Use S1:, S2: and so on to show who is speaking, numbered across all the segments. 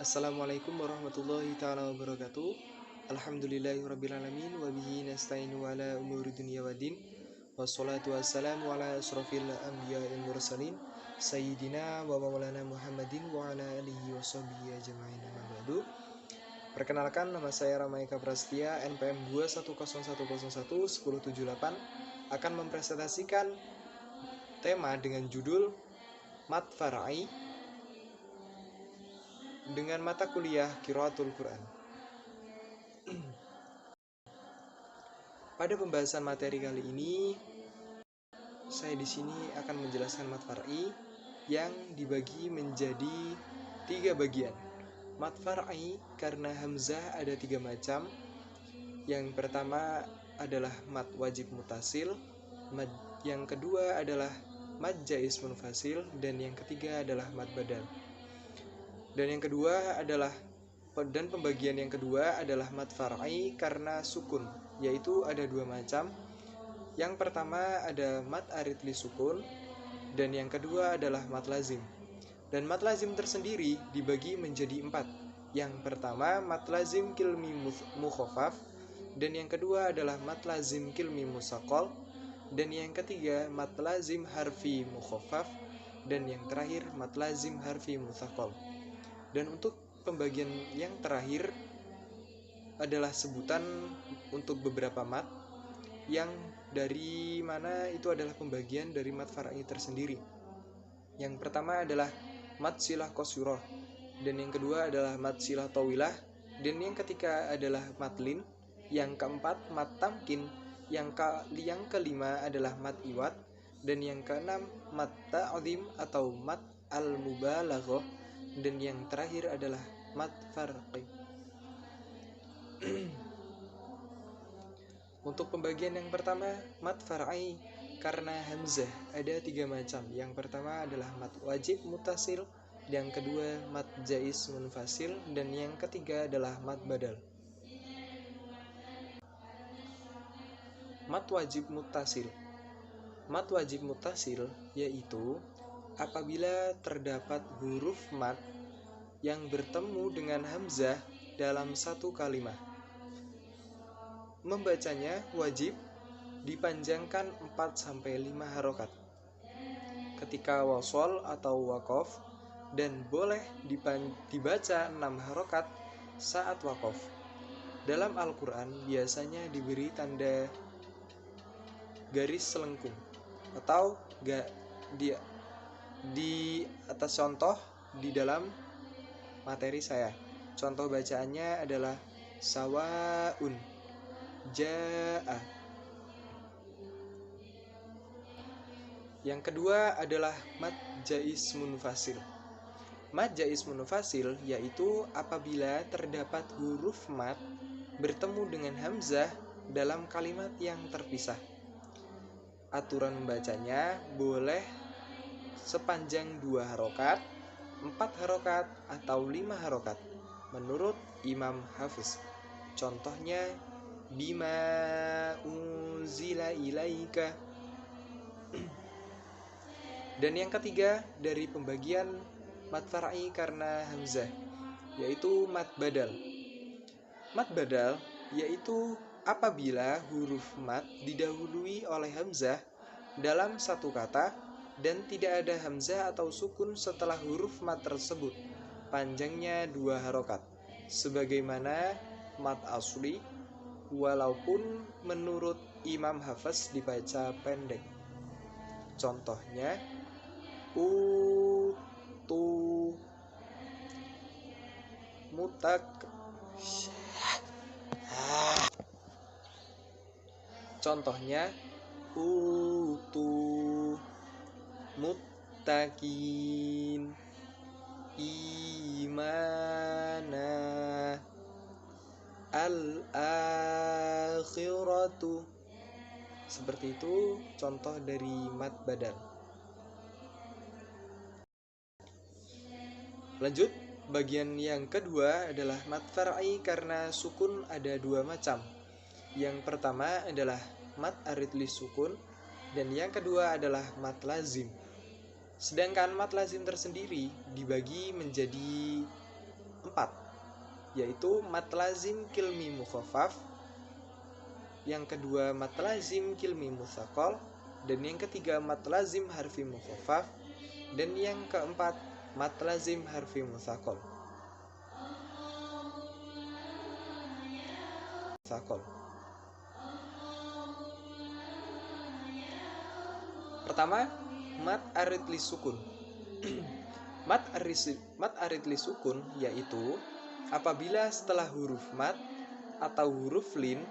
S1: Assalamualaikum warahmatullahi ta'ala wabarakatuh. Alhamdulillahirrabbilalamin. Wabihi nasta'inu ala umuri dunia wa din. Wassalatu wassalamu ala asrafil anbiya wal mursalin Sayyidina wa maulana Muhammadin wa ala alihi wa sahbihi ajma'in amma ba'du. Perkenalkan, nama saya Ramaika Prastia, NPM 210101178, akan mempresentasikan tema dengan judul Mat Far'i dengan mata kuliah Qiraatul Quran. Pada pembahasan materi kali ini, saya di sini akan menjelaskan mat far'i yang dibagi menjadi 3 bagian. Mat far'i karena hamzah ada 3 macam. Yang pertama adalah mat wajib mutasil, yang kedua adalah mat jaiz munfasil, dan yang ketiga adalah mat badal. Dan pembagian yang kedua adalah mat far'i karena sukun, yaitu ada 2 macam. Yang pertama ada mat arid li sukun, dan yang kedua adalah mat lazim. Dan mat lazim tersendiri dibagi menjadi 4. Yang pertama mat lazim kilmi mukhafaf, dan yang kedua adalah mat lazim kilmi musaqal, dan yang ketiga mat lazim harfi mukhafaf, dan yang terakhir mat lazim harfi muthaqal. Dan untuk pembagian yang terakhir adalah sebutan untuk beberapa mat, yang dari mana itu adalah pembagian dari mat far'i tersendiri. Yang pertama adalah mat silah qasurah, dan yang kedua adalah mat silah tawilah, dan yang ketiga adalah mat lin, yang keempat mat tamkin, yang kelima adalah mat iwad, dan yang keenam mat ta'zim atau mat al-mubalaghah, dan yang terakhir adalah mat far'i. Untuk pembagian yang pertama, mat far'i karena hamzah ada 3 macam. Yang pertama adalah mat wajib mutasil, yang kedua mat jaiz munfasil, dan yang ketiga adalah mat badal. Mat wajib mutasil. Mat wajib mutasil yaitu apabila terdapat huruf mat yang bertemu dengan hamzah dalam satu kalimat. Membacanya wajib dipanjangkan 4-5 harokat ketika wasol atau wakof, dan boleh dibaca 6 harokat saat wakof. Dalam Al-Quran biasanya diberi tanda garis selengkung atau di atas contoh di dalam materi saya. Contoh bacaannya adalah sawaun jaa. Yang kedua adalah mat jaiz munfasil. Mat jaiz munfasil yaitu apabila terdapat huruf mat bertemu dengan hamzah dalam kalimat yang terpisah. Aturan membacanya boleh sepanjang 2 harokat, 4 harokat, atau 5 harokat menurut Imam Hafiz. Contohnya bima unzila ilaika. Dan yang ketiga dari pembagian mat far'i karena hamzah yaitu mat badal. Mat badal yaitu apabila huruf mat didahului oleh hamzah dalam satu kata dan tidak ada hamzah atau sukun setelah huruf mat tersebut, panjangnya 2 harokat, sebagaimana mat asli, walaupun menurut Imam Hafiz dibaca pendek. Contohnya utu mutak. Contohnya utu muttaqin imana al-akhiratu. Seperti itu contoh dari mat badal. Lanjut, bagian yang kedua adalah mat far'i karena sukun ada 2 macam. Yang pertama adalah mat arid li sukun, dan yang kedua adalah mat lazim. Sedangkan mat lazim tersendiri dibagi menjadi 4, yaitu mad lazim kilmi mukhaffaf, yang kedua mad lazim kilmi mutsaqal, dan yang ketiga mad lazim harfi mukhaffaf, dan yang keempat mad lazim harfi mutsaqal. Pertama, mad arid li sukun. Mad arid li sukun yaitu apabila setelah huruf mad atau huruf lin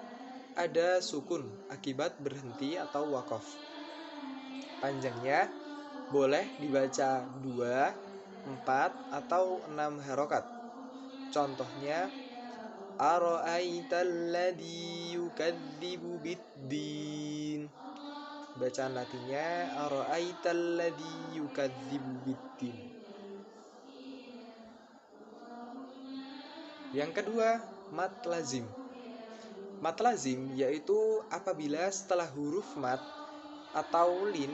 S1: ada sukun akibat berhenti atau waqaf. Panjangnya boleh dibaca 2, 4, atau 6 harokat. Contohnya ara'aital ladzi yukadzibu biddin. Bacaan latinnya ara'aital ladzi yukadzibu biddin. Yang kedua, mad lazim. Mad lazim yaitu apabila setelah huruf mad atau lin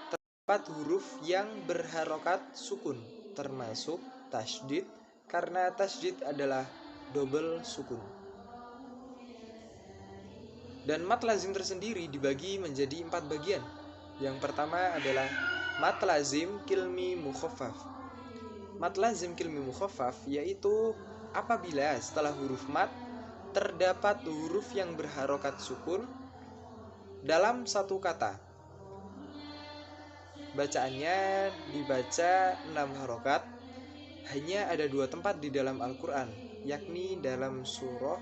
S1: terdapat huruf yang berharokat sukun, termasuk tasydid, karena tasydid adalah double sukun. Dan mad lazim tersendiri dibagi menjadi 4 bagian. Yang pertama adalah mad lazim kilmi mukhaffaf. Mad lazim kilmi mukhaffaf yaitu apabila setelah huruf mad terdapat huruf yang berharokat sukun dalam satu kata. Bacaannya dibaca 6 harokat. Hanya ada 2 tempat di dalam Al-Quran, yakni dalam surah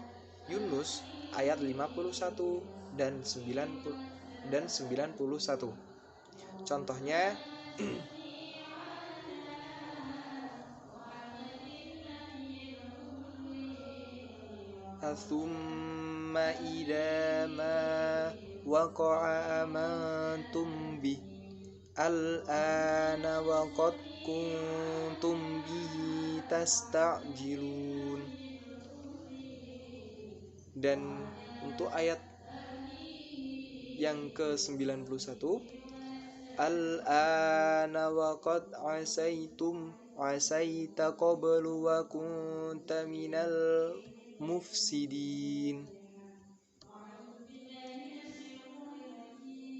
S1: Yunus ayat 51 dan 91. Contohnya Atsumma idza ma waqa'a amantum bi al-ana wa qad kuntum bihi tasta'jilun. Dan untuk ayat yang ke-91, al-ana wa qad asaita qablu wa kunta minal mufsidin.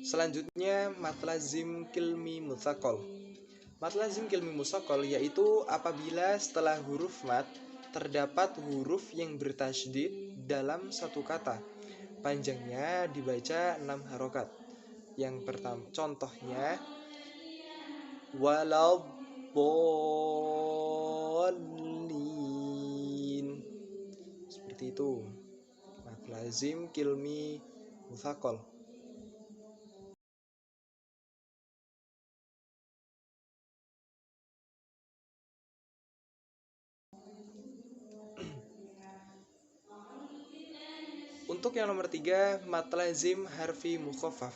S1: Selanjutnya mad lazim kilmi mutsaqal. Mad lazim kilmi mutsaqal yaitu apabila setelah huruf mad terdapat huruf yang bertasydid dalam satu kata. Panjangnya dibaca 6 harokat. Yang pertama contohnya waladhdallin. Seperti itu. Mad lazim kilmi mutsaqal. Untuk yang nomor 3, mad lazim harfi mukhaffaf.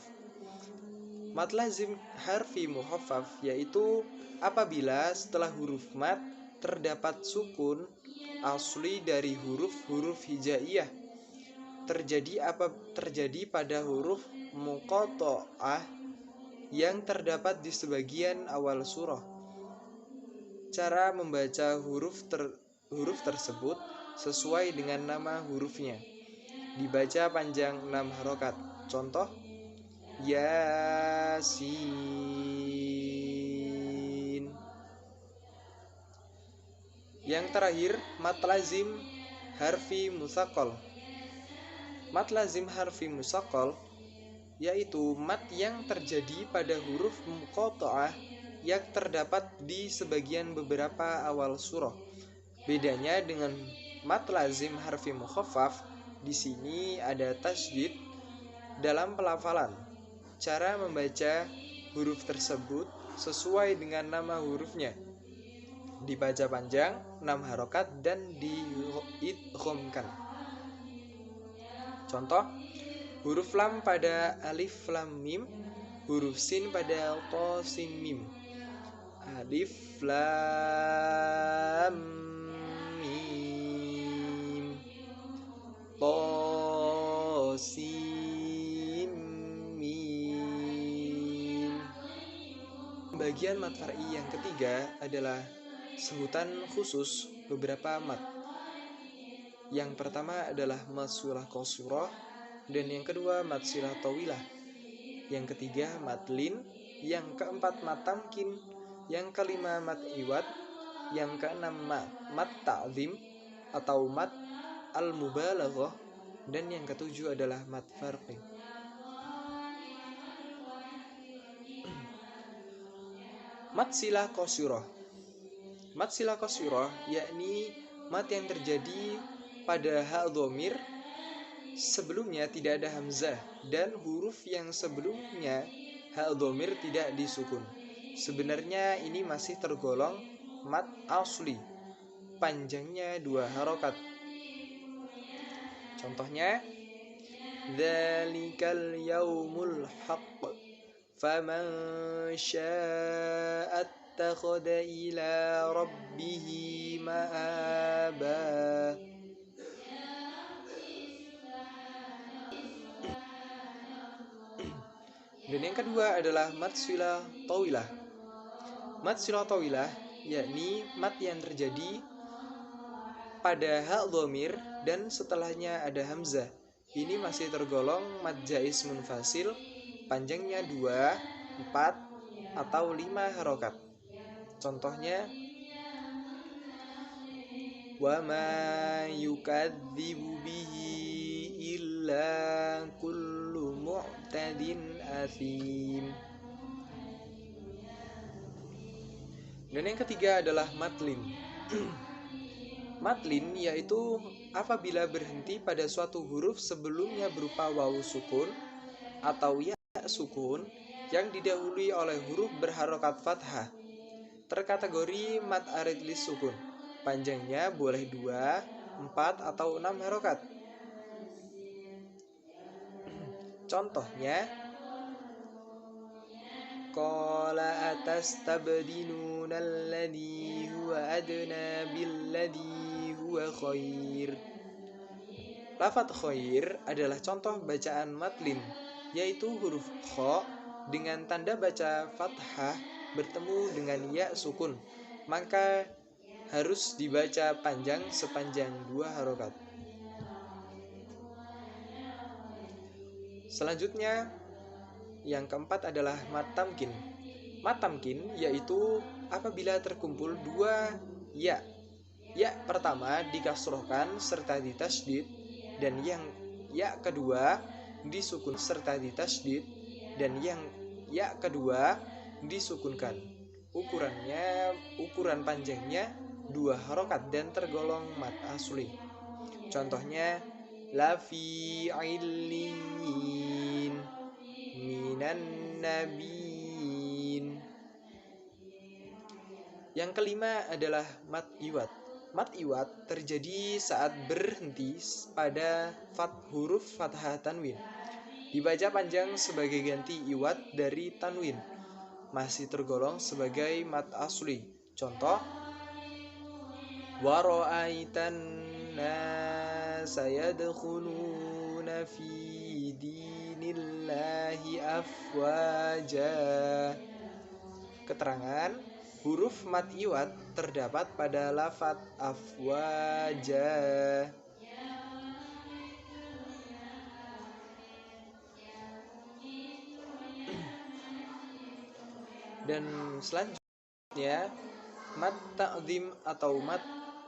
S1: Mad lazim harfi mukhaffaf yaitu apabila setelah huruf mad terdapat sukun asli dari huruf-huruf hijaiyah terjadi pada huruf muqatta'ah yang terdapat di sebagian awal surah. Cara membaca huruf tersebut sesuai dengan nama hurufnya. Dibaca panjang 6 harokat. Contoh Yasin. Yang terakhir, mad lazim harfi mutsaqal. Mad lazim harfi mutsaqal yaitu mad yang terjadi pada huruf muqatta'ah yang terdapat di sebagian beberapa awal surah. Bedanya dengan mad lazim harfi mukhaffaf, di sini ada tasydid dalam pelafalan. Cara membaca huruf tersebut sesuai dengan nama hurufnya. Dibaca panjang 6 harokat dan diidghamkan. Contoh, huruf lam pada alif lam mim, huruf sin pada ta sin mim. Alif lam mim ta sin mim. Bagian mad far'i yang ketiga adalah sebutan khusus beberapa mat. Yang pertama adalah mat silah qasirah, dan yang kedua mat silah tawilah. Yang ketiga mat lin, yang keempat mat tamkin, yang kelima mat iwad, yang keenam mat ta'zim atau mat al-mubalaghah, dan yang ketujuh adalah mat farqi. Mat silah qasirah. Mat silah qasirah yakni mat yang terjadi pada ha dhamir sebelumnya tidak ada hamzah dan huruf yang sebelumnya ha dhamir tidak disukun. Sebenarnya ini masih tergolong mat asli, panjangnya 2 harokat. Contohnya, dzalikal yaumul haqq faman syaa'a attakhadha ila rabbihi ma'aba. Dan yang kedua adalah mat silah tawilah. Mat silah tawilah yakni mat yang terjadi pada ha dhamir dan setelahnya ada hamzah. Ini masih tergolong mat jaiz munfasil, panjangnya 2, 4 atau 5 harokat. Contohnya, wa ma yukadzibu bihi illa kullu mu'tadin athim. Dan yang ketiga adalah matlin. Matlin yaitu apabila berhenti pada suatu huruf sebelumnya berupa wawu sukun atau ya sukun yang didahului oleh huruf berharokat fathah. Terkategori mat arid lis sukun. Panjangnya boleh 2, 4 atau 6 harokat. Contohnya, qala atastabdiluna alladhi huwa adna billadhi huwa khair. Lafadz khair adalah contoh bacaan matlin, yaitu huruf kha dengan tanda baca fathah bertemu dengan ya sukun, maka harus dibaca panjang sepanjang 2 harokat. Selanjutnya, yang keempat adalah mat tamkin. Mat tamkin yaitu apabila terkumpul 2 ya. Ya pertama dikasrohkan serta ditasydid, dan yang ya kedua disukun serta ditasydid, dan yang ya kedua disukunkan. Ukuran panjangnya 2 harokat dan tergolong mat asli. Contohnya, la fi illiyin minan nabiin. Yang kelima adalah mat iwad. Mat iwad terjadi saat berhenti pada huruf fathah tanwin. Dibaca panjang sebagai ganti iwad dari tanwin. Masih tergolong sebagai mat asli. Contoh, wa ra'aitan nasa yadkhuluna fi dinillahi afwaja. Keterangan, huruf mat iwad terdapat pada lafadz afwaja. Dan selanjutnya mat ta'zim atau mat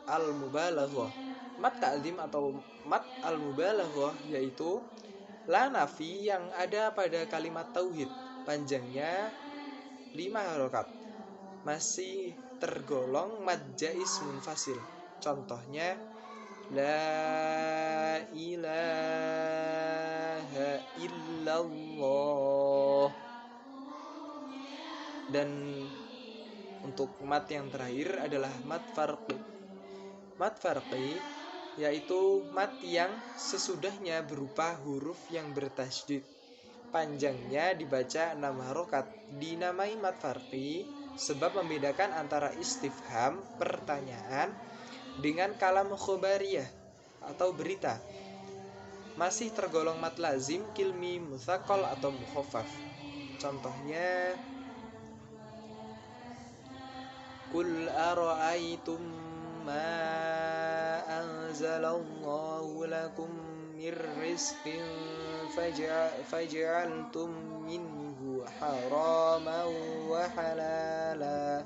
S1: al-mubalaghah. Mat ta'zim atau mat al-mubalaghah yaitu la nafi yang ada pada kalimat tauhid, panjangnya 5 harokat. Masih tergolong mad jaiz munfasil. Contohnya, la ilaha illallah. Dan untuk mat yang terakhir adalah mat farqi. Mat farqi yaitu mat yang sesudahnya berupa huruf yang bertasydid. Panjangnya dibaca 6 harokat. Dinamai mat farqi sebab membedakan antara istifham, pertanyaan, dengan kalam khobariyah atau berita. Masih tergolong mat lazim, kilmi, mutsaqal atau mukhaffaf. Contohnya, Qul ara'aytum ma anzalallahu lakum mir rizqin faj'altum minhu haraman wa halala.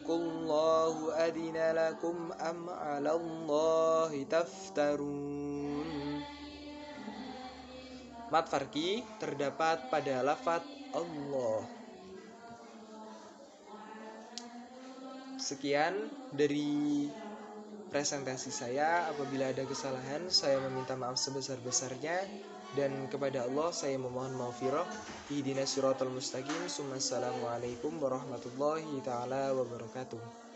S1: Qullahu adina lakum am 'alallahi taftarun. Mad farqi terdapat pada lafaz Allah. Sekian dari presentasi saya. Apabila ada kesalahan, saya meminta maaf sebesar-besarnya, dan kepada Allah saya memohon maghfirah. Ihdinas siratal mustaqim. Assalamualaikum warahmatullahi taala wabarakatuh.